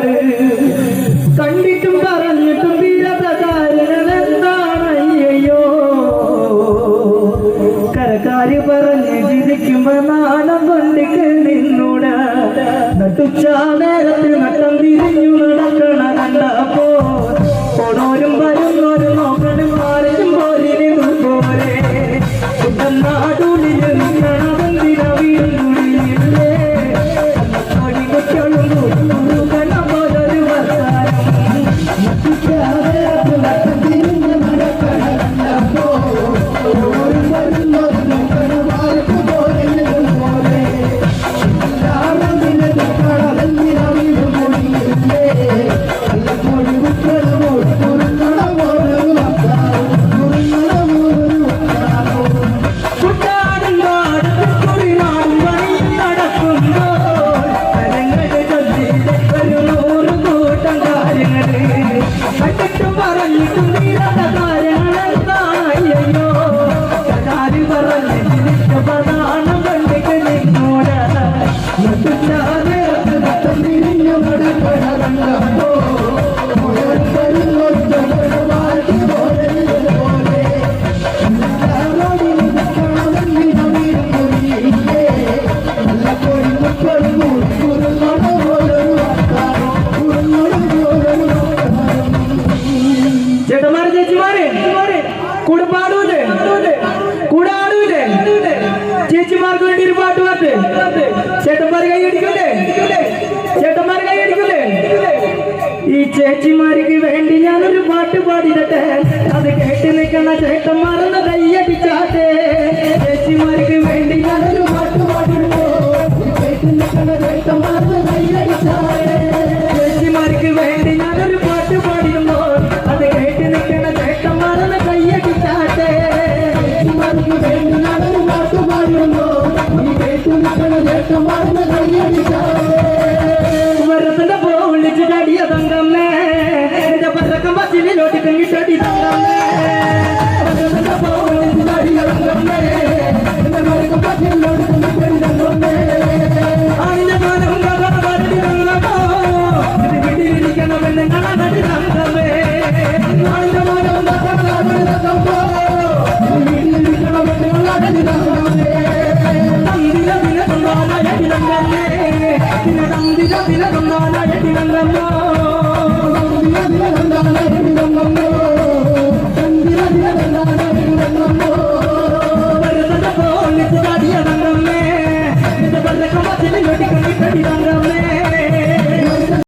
കാര്യങ്ങള് കണ്ടിട്ടും പറഞ്ഞിട്ടും തീരാത്ത കാര്യങ്ങൾ എന്താണ് അയ്യോ കരക്കാര് പറഞ്ഞ് ചിരിക്കുമ്പോ നാണം കൊണ്ടിക്ക് നിന്നൂടെ നട്ടുച്ചാ നേരത്ത് നട്ടം തിരിഞ്ഞു നടക്കണ കണ്ടപ്പോ പോണോരും വരുന്നോരും നോക്കണം മാറിയും പോലിന് പോലെ നാടുള്ളിൽ നിൽക്കണമെന്തിന വീടുള്ളില്ലേ കുട്ടികളും കണ്ട പോലൊരു വർത്താനം ചേച്ചിമാർക്ക് വേണ്ടി ഒരു പാട്ട് പാട്ട് ചേട്ടന്മാർ കൈയടിക്കൂലേ ചേട്ടന്മാർ കൈയടിക്കൂലേ ഈ ചേച്ചിമാർക്ക് വേണ്ടി ഞാനൊരു പാട്ട് പാടിയിട്ടെ അത് കേട്ട് നിൽക്കുന്ന ചേട്ടന്മാരെന്ന് കൈയടിച്ചാട്ടെ ചേച്ചിമാർക്ക് വേണ്ടി ഞാനൊരു പാട്ട് പാടിയിട്ടോ കേട്ട് നിൽക്കുന്ന ചേട്ടന്മാരെന്ന് കൈയടിച്ചാട്ടെ ചേച്ചിമാർക്ക് വേണ്ടി ഞാനൊരു പാട്ട് പാടിയിരുന്നോ അത് കേട്ട് നിൽക്കുന്ന ചേട്ടന്മാരെന്ന് കൈയടിച്ചാട്ടെ ചേച്ചിമാർക്ക് വേണ്ടി ഞാനൊരു പാട്ട് പാടിയിരുന്നോ വരത്തിന്റെ പോളിച്ച് ചടിയ തങ്കമ്മേ എന്റെ പരക്കം പച്ചിലോട്ട് കങ്ങിച്ചടി തങ്കമ്മേ വരത്തിന്റെ പോളിച്ച് ചടിയ തങ്കമ്മേ എന്റെ പരക്കം പച്ചിലോട്ട് കങ്ങിച്ചടി തങ്കമ്മേ ആണിന്റെ കാലം കടടി തങ്കമ്മോ ഇത് വീട്ടിലിരിക്കണം എന്നെ കാണടി തങ്കമ്മേ ആണിന്റെ കാലം കടടി തങ്കമ്മോ വീട്ടിലിരിക്കണം എന്നെ കാണടി തങ്കമ്മേ Dinamdina, dinamdina, dinamdina, dinamdina, dinamdina, dinamdina,